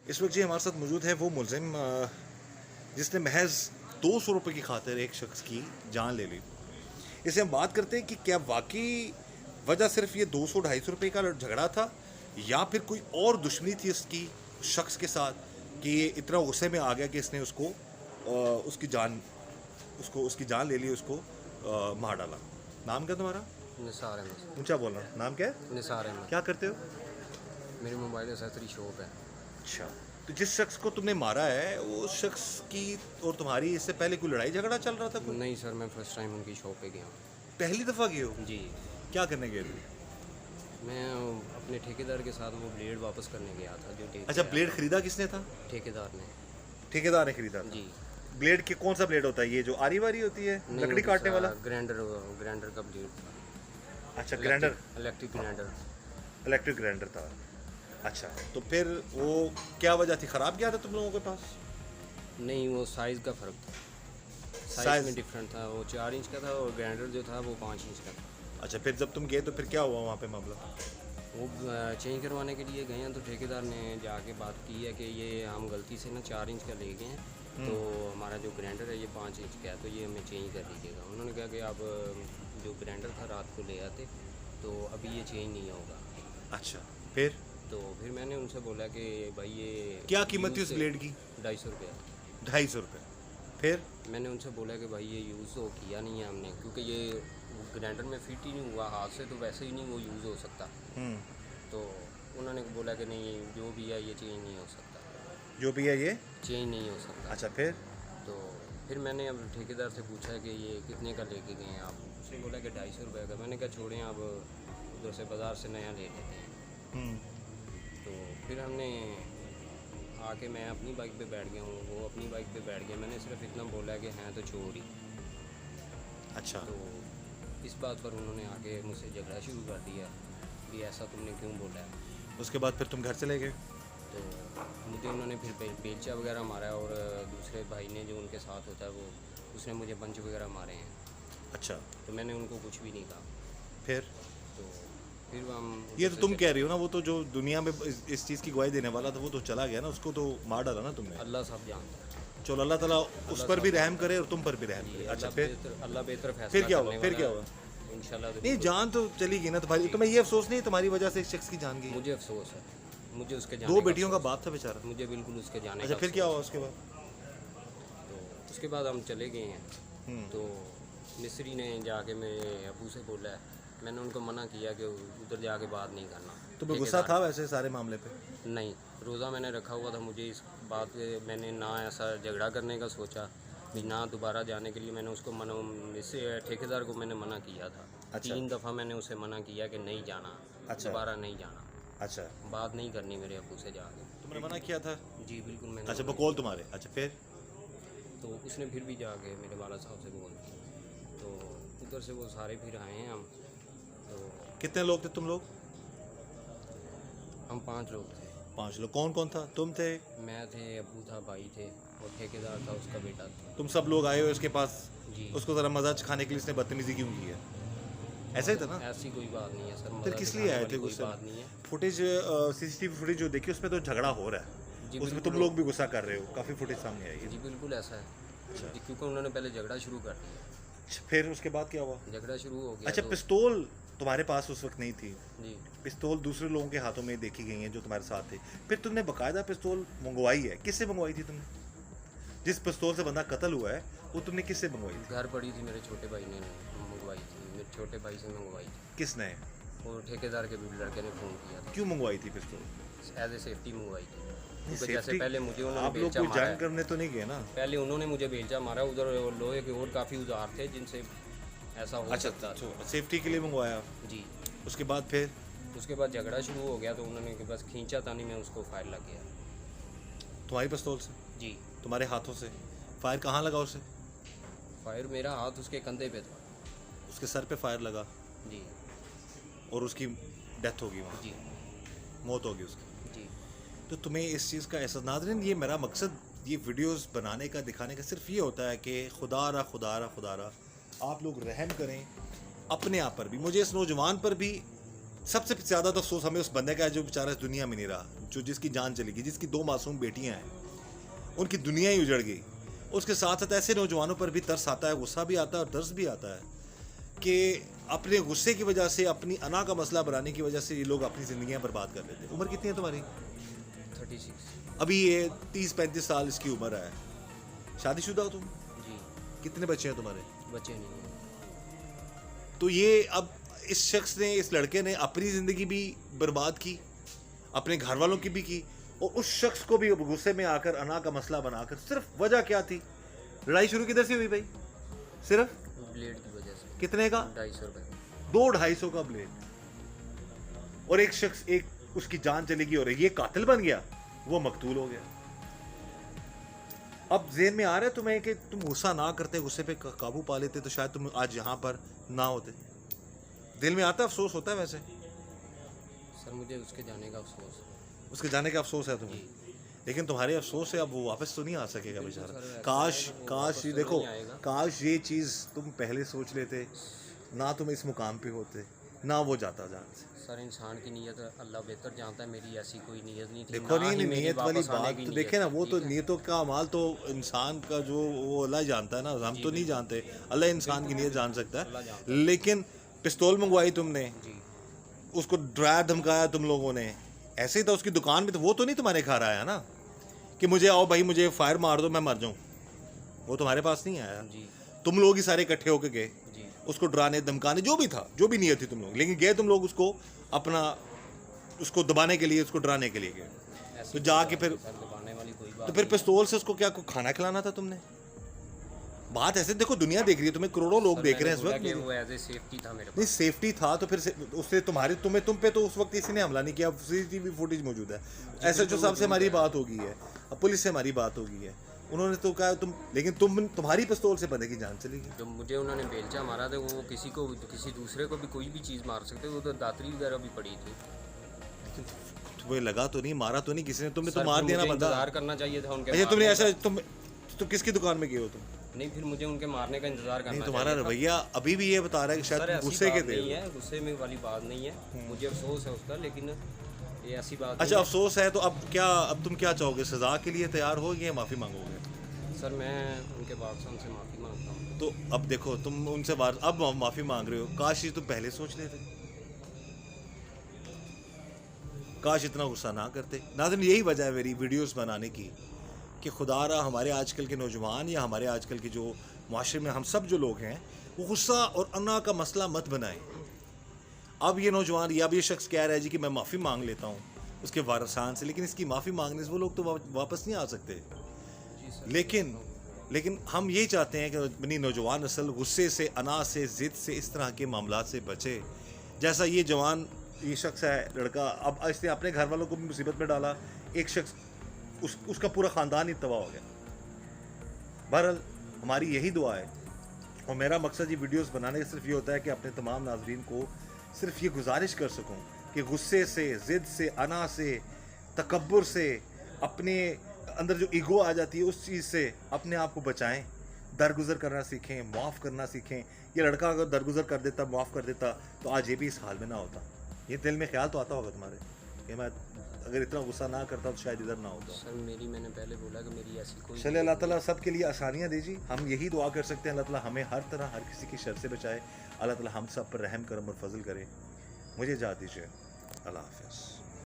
इस वक्त जी हमारे साथ मौजूद है वो मुलजिम जिसने महज 200 रुपये की खातिर एक शख्स की जान ले ली। इसे हम बात करते हैं कि क्या वाकई वजह सिर्फ ये 200-250 रुपये का झगड़ा था या फिर कोई और दुश्मनी थी इसकी शख्स के साथ कि ये इतना गुस्से में आ गया कि इसने उसकी जान ले ली, उसको मार डाला। नाम क्या तुम्हारा? निसार अहमद। ऊंचा बोलना। नाम क्या है? निसार अहमद। क्या करते हो? मेरी मोबाइल एक्सेसरी शॉप है। अच्छा, तो जिस शख्स को तुमने मारा है वो शख्स की और तुम्हारी इससे पहले कोई लड़ाई झगड़ा चल रहा था कोई? नहीं सर, मैं फर्स्ट टाइम उनकी शॉप पे गया हूँ। पहली दफ़ा गए हो? जी। क्या करने गए थे? मैं अपने ठेकेदार के साथ वो ब्लेड वापस करने गया था जो अच्छा, ब्लेड खरीदा किसने था? ठेकेदार ने। ठेकेदार ने खरीदा था। जी। ब्लेड के कौन सा ब्लेड होता है? ये जो आरी वारी होती है नहीं, लकड़ी काटने वाला? ग्राइंडर का ब्लेड था। अच्छा, ग्राइंडर। इलेक्ट्रिक ग्राइंडर था। अच्छा, तो फिर वो क्या वजह थी? ख़राब गया था तुम लोगों के पास? नहीं, वो साइज़ का फ़र्क था। साइज़ में डिफरेंट था। वो 4 इंच का था और ग्राइंडर जो था वो 5 इंच का था। अच्छा, फिर जब तुम गए तो फिर क्या हुआ वहाँ पे मामला? वो चेंज करवाने के लिए गए हैं तो ठेकेदार ने जाके बात की है कि ये हम गलती से ना 4 इंच का ले गए हैं, तो हमारा जो ग्राइंडर है ये 5 इंच का है, तो ये हमें चेंज कर दीजिएगा। उन्होंने कहा कि आप जो ग्राइंडर था रात को ले आते तो अभी ये चेंज नहीं होगा। अच्छा, फिर मैंने उनसे बोला कि भाई ये क्या कीमत थी उस ब्लेड की? 250 रुपये। 250 रुपये। फिर मैंने उनसे बोला कि भाई ये यूज़ तो किया नहीं है हमने, क्योंकि ये ग्राइंडर में फिट ही नहीं हुआ हाथ से, तो वैसे ही नहीं वो यूज़ हो सकता। तो उन्होंने बोला कि नहीं, जो भी है ये चेंज नहीं हो सकता। जो भी है ये चेंज नहीं हो सकता। अच्छा, फिर मैंने अब ठेकेदार से पूछा कि ये कितने का लेके गए हैं आप? उसने बोला कि 250 रुपये का। मैंने कहा छोड़ें, अब उधर से बाज़ार से नया ले लेते हैं। तो फिर हमने आके मैं अपनी बाइक पे बैठ गया हूँ, वो अपनी बाइक पे बैठ गया। मैंने सिर्फ इतना बोला कि हैं तो छोड़ ही। अच्छा, तो इस बात पर उन्होंने आके मुझसे झगड़ा शुरू कर दिया कि ऐसा तुमने क्यों बोला है। उसके बाद फिर तुम घर चले गए? तो मुझे उन्होंने फिर बेलचा वगैरह मारा, और दूसरे भाई ने जो उनके साथ होता है वो उसने मुझे पंच वगैरह मारे हैं। अच्छा, तो मैंने उनको कुछ भी नहीं कहा। फिर हम ये तो तुम कह रही हो ना, वो तो जो दुनिया में इस चीज़ की गवाही देने वाला था वो तो चला गया ना, उसको तो मार डाला ना तुमने। अल्लाह सब जानता है। चलो, अल्लाह ताला उस पर भी रहम करे और तुम पर भी रहम करे। अच्छा, फिर अल्लाह बेहतर फैसला फिर क्या हुआ? करने वाला है। इंशाल्लाह। नहीं, जान तो चली गई ना तुम्हारी। तुम्हें ये अफसोस नहीं तुम्हारी वजह से एक शख्स की जान गई? मुझे अफसोस है, मुझे उसके जाने 2 का बेटियों का अफसोस बाप था बेचारा। है। मुझे बिल्कुल उसके जाने अच्छा, का फिर क्या हुआ अफसोस उसके बाद? है। तो उसके बाद हम चले गए हैं। तो मिस्त्री ने जाके मेरे अबू से बोला है, मैंने उनको मना किया कि उधर जाके बात नहीं करना। तुम्हें गुस्सा था वैसे सारे मामले पे? नहीं, रोज़ा मैंने रखा हुआ था। मुझे इस बात पे मैंने ना ऐसा झगड़ा करने का सोचा भी, ना दोबारा जाने के लिए मैंने उसको इससे ठेकेदार को मैंने मना किया था। अच्छा। 3 दफ़ा मैंने उसे मना किया कि नहीं जाना। अच्छा। दोबारा नहीं जाना। अच्छा, बात नहीं करनी मेरे अबू से जाके। तुमने मना किया था? जी बिल्कुल मैंने। अच्छा, बकौल तुम्हारे। अच्छा, फिर तो उसने फिर भी जाके मेरे वाला साहब से बोल दिया। तो उधर से वो सारे फिर आए हैं हम। तो कितने लोग थे तुम लोग? हम 5 लोग थे। 5 लोग। कौन कौन था? तुम थे? मैं थे, अबू था, भाई थे और ठेकेदार था, उसका बेटा था। तुम सब लोग आए हो इसके पास? जी। उसको ज़रा मजा खाने के लिए इसने बदतमीजी क्यों की है? ऐसा ही था ना? ऐसी कोई बात नहीं है सर। फिर किस लिए आए थे? कोई गुस्से बात नहीं है। फुटेज CCTV फुटेज जो देखी उसमें तो झगड़ा हो रहा है, जी, उसमें बिल्कुल। तुम लोग भी गुस्सा कर रहे हो। काफ़ी फुटेज सामने आई है। जी बिल्कुल ऐसा है। अच्छा। जी, क्योंकि उन्होंने पहले झगड़ा शुरू कर दिया। फिर उसके बाद क्या हुआ? झगड़ा शुरू हो गया। अच्छा, तो पिस्तौल तुम्हारे पास उस वक्त नहीं थी? जी। पिस्तौल दूसरे लोगों के हाथों में देखी गई हैं जो तुम्हारे साथ थे। फिर तुमने बाकायदा पिस्तौल मंगवाई है? किससे मंगवाई थी तुमने? जिस पिस्तौल से बंदा कत्ल हुआ है वो तुमने किससे मंगवाई थी? घर पड़ी थी, मेरे छोटे भाई ने मंगवाई थी। मेरे छोटे भाई से मंगवाई थी। किसने? और ठेकेदार के भी लड़के ने फ़ोन किया था। क्यों मंगवाई थी पिस्तौल? एज ए सेफ्टी मंगवाई थी। क्योंकि सेफ्टी? जैसे पहले मुझे उन्होंने आप लोग बेलचा कोई मारा जंग है। करने तो नहीं गए ना? पहले उन्होंने मुझे बेलचा मारा। उधर लोहे के और काफ़ी औजार थे जिनसे ऐसा हो सकता था। अच्छा, सेफ्टी के लिए मंगवाया। जी। उसके बाद फिर उसके बाद झगड़ा शुरू हो गया तो उन्होंने कि बस खींचा तानी में उसको फायर लग गया। तुम्हारी पिस्तौल से? जी। तुम्हारे हाथों से? फायर कहाँ लगा उसे? फायर मेरा हाथ उसके कंधे पे था। उसके सर पे फायर लगा जी। और उसकी डेथ होगी वहाँ? जी। मौत होगी उसकी। जी। तो तुम्हें इस चीज़ का एहसास? नाज़रीन, ये मेरा मकसद ये वीडियोस बनाने का, दिखाने का सिर्फ ये होता है कि खुदा रहा आप लोग रहम करें अपने आप पर भी। मुझे इस नौजवान पर भी सबसे ज़्यादा तो अफसोस हमें उस बंदे का है जो बेचारा इस दुनिया में नहीं रहा, जो जिसकी जान चली गई, जिसकी 2 मासूम बेटियां हैं, उनकी दुनिया ही उजड़ गई। उसके साथ साथ ऐसे नौजवानों पर भी तरस आता है, गुस्सा भी आता है और दर्द भी आता है कि अपने गुस्से की वजह से, अपनी अना का मसला बनाने की वजह से ये लोग अपनी ज़िंदगियां बर्बाद कर लेते हैं। उम्र कितनी है तुम्हारी? 36। अभी ये 30-35 साल इसकी उम्र है। शादीशुदा हो तुम? जी। कितने बच्चे हैं तुम्हारे? बच्चे नहीं हैं। तो ये अब इस शख्स ने, इस लड़के ने अपनी ज़िंदगी भी बर्बाद की, अपने घर वालों की भी की, और उस शख्स को भी गुस्से में आकर अना का मसला बनाकर, सिर्फ वजह क्या थी? लड़ाई शुरू किधर से हुई भाई? सिर्फ ब्लेड की वजह से। कितने का? 250 रुपये। 200-250 का ब्लेड, और एक शख्स, एक उसकी जान चलेगी और ये कातिल बन गया, वो मकतूल हो गया। अब ज़हन में आ रहा है तुम्हें कि तुम गुस्सा ना करते, गुस्से पे काबू पा लेते तो शायद तुम आज यहाँ पर ना होते। दिल में आता है, अफसोस होता है वैसे? सर मुझे उसके जाने का अफसोस है। उसके जाने का अफसोस है तुम्हें, लेकिन तुम्हारे अफसोस से अब वो वापस तो नहीं आ सकेगा बेचारा। काश ये देखो, काश ये चीज़ तुम पहले सोच लेते, ना तुम इस मुकाम पे होते, ना वो जाता जान से। सर इंसान की नीयत अल्लाह बेहतर जानता है, मेरी ऐसी कोई नीयत नहीं थी। देखो, ना ही नहीं मेरी नीयत वाली वापस आने बात की तो नीयत देखे ना, थी, वो तो ठीक है? नीयतों का अमाल तो इंसान का जो वो अल्लाह ही जानता है ना, हम तो नहीं जानते। अल्लाह इंसान की नीयत जान सकता अल्लाह है। जानता लेकिन पिस्तौल मंगवाई तुमने, जी। उसको डराया धमकाया तुम लोगों ने, ऐसे ही था उसकी दुकान में, तो वो तो नहीं तुम्हारे घर आया ना कि मुझे आओ भाई मुझे फायर मार दो मैं मर जाऊं। वो तुम्हारे पास नहीं आया, जी। तुम लोग ही सारे इकट्ठे होके गए जी। उसको डराने धमकाने, जो भी था, जो भी नीयत थी तुम लोग, लेकिन गए तुम लोग उसको अपना, उसको दबाने के लिए, उसको डराने के लिए गए। ऐसी तो जाके कोई फिर, बात नहीं, सर दबाने वाली कोई बात तो फिर नहीं। पिस्तौल से उसको क्या खाना खिलाना था तुमने? बात ऐसे देखो, दुनिया देख रही है तुम्हें, करोड़ों लोग सर, देख रहे मैंने हैं इस बोला वक्त। कि वो एज ए सेफ्टी था मेरे नहीं पास। सेफ्टी था तो फिर उससे तुम्हारे तुम पे तो उस वक्त किसी ने हमला नहीं किया, सीसीटीवी फुटेज मौजूद है। एसएचओ साहब से हमारी बात हो गई है, अब पुलिस से हमारी बात हो गई है, उन्होंने तो कहा तुम, लेकिन तुम्हारी पिस्तौल से बंदे की जान चली गई। जब मुझे उन्होंने बेलचा मारा था, वो किसी को, किसी दूसरे को भी कोई भी चीज़ मार सकते, वो तो दातरी वगैरह भी पड़ी थी। तुम्हें लगा तो नहीं, मारा तो नहीं किसी ने, तुमने तो सर, मार फिर देना मुझे बता। इंतजार करना चाहिए था उनके अच्छा तुमने मारने ऐसा, तुम किसकी दुकान में गए हो तुम? का। नहीं, फिर मुझे उनके मारने का इंतजार करना नहीं, तुम्हारा चाहिए था। रवैया अभी भी ये बता रहा है कि शायद सर तुम ऐसी गुस्से के बात थे। नहीं है, गुस्से में वाली बात नहीं है, मुझे अफसोस है उसका, लेकिन ये ऐसी बात अच्छा नहीं अफसोस है तो अब क्या, अब तुम क्या चाहोगे? सजा के लिए तैयार हो या माफ़ी मांगोगे? है। सर मैं उनके वाकसन से माफ़ी मांगता हूँ। तो अब देखो, तुम उनसे अब माफ़ी मांग रहे हो, काश ये तुम पहले सोच लेते, काश इतना गुस्सा ना करते। नाज़रीन, यही वजह है मेरी वीडियोस बनाने की कि खुदारा हमारे आजकल के नौजवान या हमारे आजकल के जो माशरे में हम सब जो लोग हैं, वो गुस्सा और अना का मसला मत बनाएं। अब ये नौजवान या अब ये शख्स कह रहा है जी कि मैं माफ़ी मांग लेता हूँ उसके वारसान से, लेकिन इसकी माफ़ी मांगने से वो लोग तो वापस नहीं आ सकते। जी सर। लेकिन हम यही चाहते हैं कि अपनी नौजवान नस्ल गुस्से से, अना से, ज़िद से, इस तरह के मामलात से बचे। जैसा ये जवान, ये शख्स है लड़का, अब इसने अपने घर वालों को भी मुसीबत में डाला, एक शख्स उसका पूरा ख़ानदान ही तबाह हो गया। बहरहाल हमारी यही दुआ है और मेरा मकसद ये वीडियोस बनाने का सिर्फ ये होता है कि अपने तमाम नाजरीन को सिर्फ ये गुजारिश कर सकूं कि गुस्से से, ज़िद से, अना से, तकब्बुर से, अपने अंदर जो ईगो आ जाती है उस चीज़ से अपने आप को बचाएं, दरगुजर करना सीखें, माफ़ करना सीखें। ये लड़का अगर दरगुजर कर देता, माफ़ कर देता, तो आज ये भी इस हाल में ना होता। ये दिल में ख्याल तो आता होगा तुम्हारे कि मैं अगर इतना गुस्सा ना करता तो शायद इधर ना होता। सर मैंने पहले बोला कि मेरी ऐसी कोई चले, अल्लाह ताला सब के लिए आसानियाँ दीजिए। हम यही दुआ कर सकते हैं, अल्लाह ताला हमें हर तरह, हर किसी की शर से बचाए। अल्लाह ताला हम सब पर रहम करम और फजल करे। मुझे इजाज़त दीजिए, अल्लाह हाफ़िज़।